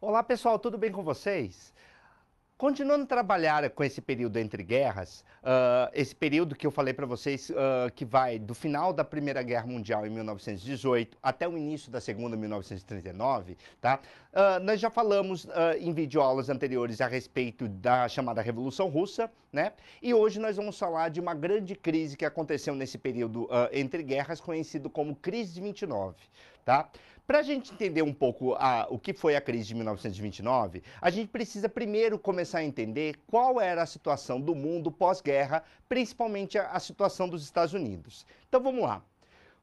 Olá pessoal, tudo bem com vocês? Continuando a trabalhar com esse período entre guerras, esse período que eu falei para vocês que vai do final da Primeira Guerra Mundial em 1918 até o início da Segunda em 1939, tá? Nós já falamos em videoaulas anteriores a respeito da chamada Revolução Russa, né? E hoje nós vamos falar de uma grande crise que aconteceu nesse período entre guerras, conhecido como Crise de 29, tá? Para a gente entender um pouco o que foi a crise de 1929, a gente precisa primeiro começar a entender qual era a situação do mundo pós-guerra, principalmente a situação dos Estados Unidos. Então vamos lá.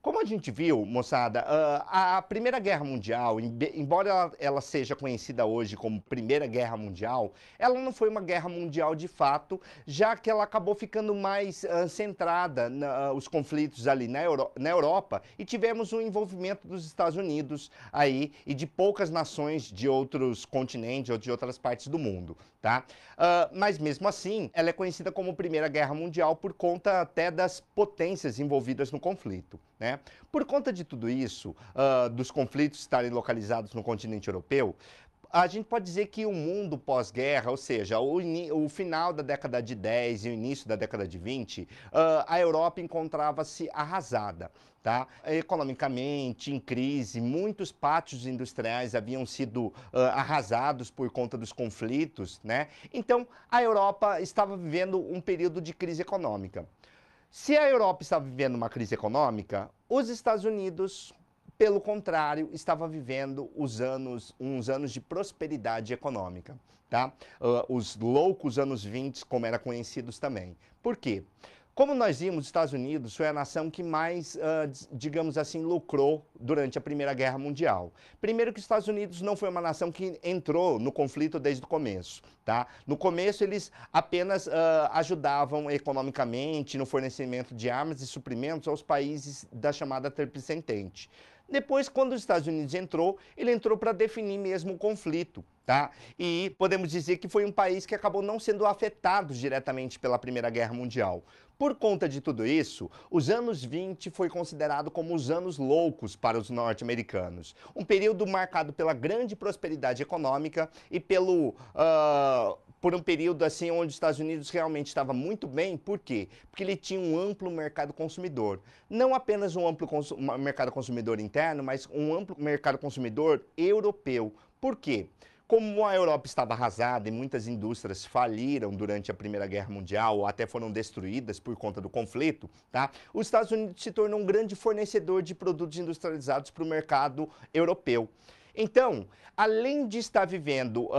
Como a gente viu, moçada, a Primeira Guerra Mundial, embora ela seja conhecida hoje como Primeira Guerra Mundial, ela não foi uma guerra mundial de fato, já que ela acabou ficando mais centrada nos conflitos ali na Europa e tivemos um envolvimento dos Estados Unidos aí e de poucas nações de outros continentes ou de outras partes do mundo, tá? Mas mesmo assim, ela é conhecida como Primeira Guerra Mundial por conta até das potências envolvidas no conflito, né? Por conta de tudo isso, dos conflitos estarem localizados no continente europeu, a gente pode dizer que o mundo pós-guerra, ou seja, o final da década de 10 e o início da década de 20, a Europa encontrava-se arrasada, tá? Economicamente, em crise, muitos pátios industriais haviam sido arrasados por conta dos conflitos, né? Então, a Europa estava vivendo um período de crise econômica. Se a Europa estava vivendo uma crise econômica, os Estados Unidos, pelo contrário, estava vivendo uns anos de prosperidade econômica, tá? Os loucos anos 20, como eram conhecidos também. Por quê? Como nós vimos, os Estados Unidos foi a nação que mais, digamos assim, lucrou durante a Primeira Guerra Mundial. Primeiro que os Estados Unidos não foi uma nação que entrou no conflito desde o começo, tá? No começo eles apenas ajudavam economicamente no fornecimento de armas e suprimentos aos países da chamada Tríplice Entente. Depois, quando os Estados Unidos entrou, ele entrou para definir mesmo o conflito, tá? E podemos dizer que foi um país que acabou não sendo afetado diretamente pela Primeira Guerra Mundial. Por conta de tudo isso, os anos 20 foi considerado como os anos loucos para os norte-americanos. Um período marcado pela grande prosperidade econômica e por um período assim onde os Estados Unidos realmente estava muito bem. Por quê? Porque ele tinha um amplo mercado consumidor. Não apenas um amplo mercado consumidor interno, mas um amplo mercado consumidor europeu. Por quê? Como a Europa estava arrasada e muitas indústrias faliram durante a Primeira Guerra Mundial ou até foram destruídas por conta do conflito, tá? Os Estados Unidos se tornou um grande fornecedor de produtos industrializados para o mercado europeu. Então, além de estar vivendo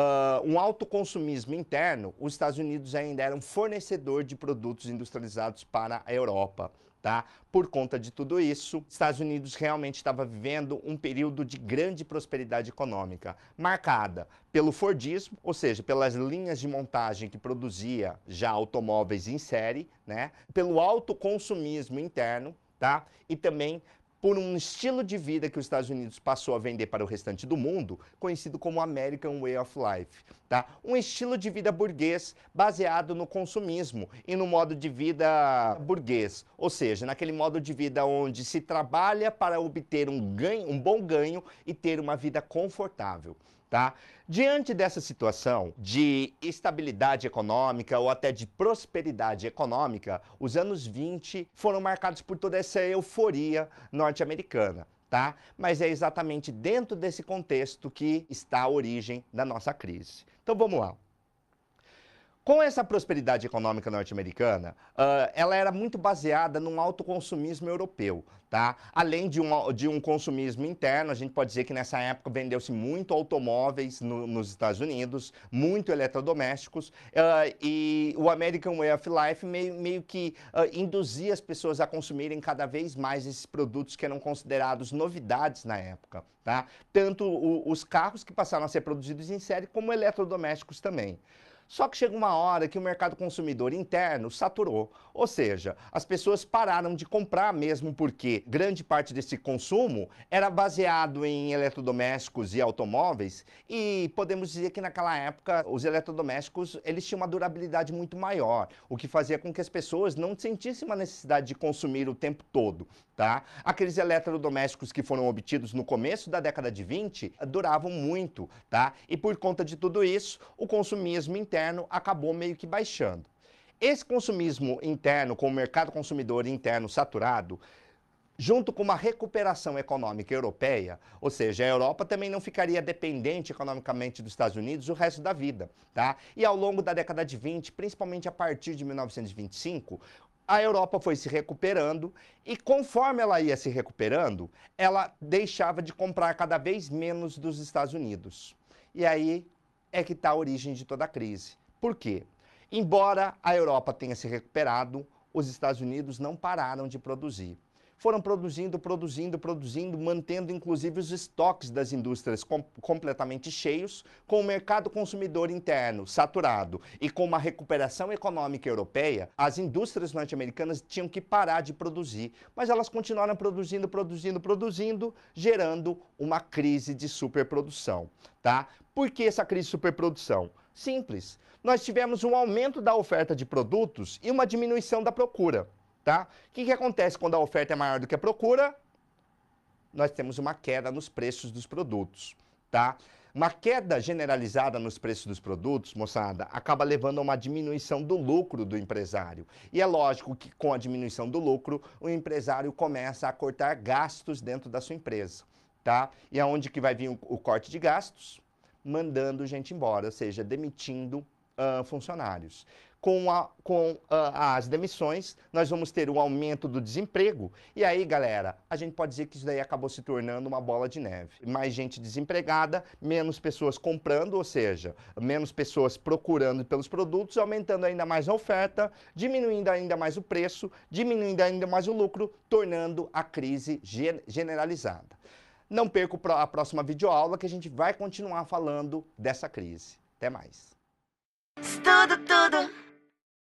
um alto consumismo interno, os Estados Unidos ainda era um fornecedor de produtos industrializados para a Europa. Tá? Por conta de tudo isso, Estados Unidos realmente estava vivendo um período de grande prosperidade econômica, marcada pelo Fordismo, ou seja, pelas linhas de montagem que produzia já automóveis em série, né? Pelo alto consumismo interno, tá? E também por um estilo de vida que os Estados Unidos passou a vender para o restante do mundo, conhecido como American Way of Life, tá? Um estilo de vida burguês baseado no consumismo e no modo de vida burguês, ou seja, naquele modo de vida onde se trabalha para obter um bom ganho e ter uma vida confortável. Tá? Diante dessa situação de estabilidade econômica ou até de prosperidade econômica, os anos 20 foram marcados por toda essa euforia norte-americana. Tá? Mas é exatamente dentro desse contexto que está a origem da nossa crise. Então vamos lá. Com essa prosperidade econômica norte-americana, ela era muito baseada num alto consumismo europeu, tá? Além de um consumismo interno, a gente pode dizer que nessa época vendeu-se muito automóveis nos Estados Unidos, muito eletrodomésticos, e o American Way of Life meio que induzia as pessoas a consumirem cada vez mais esses produtos que eram considerados novidades na época, tá? Tanto os carros que passaram a ser produzidos em série, como eletrodomésticos também. Só que chega uma hora que o mercado consumidor interno saturou, ou seja, as pessoas pararam de comprar mesmo porque grande parte desse consumo era baseado em eletrodomésticos e automóveis e podemos dizer que naquela época os eletrodomésticos eles tinham uma durabilidade muito maior, o que fazia com que as pessoas não sentissem uma necessidade de consumir o tempo todo, tá? Aqueles eletrodomésticos que foram obtidos no começo da década de 20 duravam muito, tá? E por conta de tudo isso, o consumismo interno acabou meio que baixando. Esse consumismo interno, com o mercado consumidor interno saturado, junto com uma recuperação econômica europeia, ou seja, a Europa também não ficaria dependente economicamente dos Estados Unidos o resto da vida, tá? E ao longo da década de 20, principalmente a partir de 1925, a Europa foi se recuperando e conforme ela ia se recuperando, ela deixava de comprar cada vez menos dos Estados Unidos. E aí é que está a origem de toda a crise. Por quê? Embora a Europa tenha se recuperado, os Estados Unidos não pararam de produzir. Foram produzindo, mantendo inclusive os estoques das indústrias completamente cheios, com o mercado consumidor interno saturado e com uma recuperação econômica europeia, as indústrias norte-americanas tinham que parar de produzir, mas elas continuaram produzindo, gerando uma crise de superprodução, tá? Por que essa crise de superprodução? Simples. Nós tivemos um aumento da oferta de produtos e uma diminuição da procura. Tá? O que acontece quando a oferta é maior do que a procura? Nós temos uma queda nos preços dos produtos, tá? Uma queda generalizada nos preços dos produtos, moçada, acaba levando a uma diminuição do lucro do empresário. E é lógico que com a diminuição do lucro, o empresário começa a cortar gastos dentro da sua empresa, tá? E aonde que vai vir o corte de gastos? Mandando gente embora, ou seja, demitindo funcionários. Com as demissões, nós vamos ter um aumento do desemprego. E aí, galera, a gente pode dizer que isso daí acabou se tornando uma bola de neve. Mais gente desempregada, menos pessoas comprando, ou seja, menos pessoas procurando pelos produtos, aumentando ainda mais a oferta, diminuindo ainda mais o preço, diminuindo ainda mais o lucro, tornando a crise generalizada. Não perca a próxima videoaula que a gente vai continuar falando dessa crise. Até mais. Estudo tudo.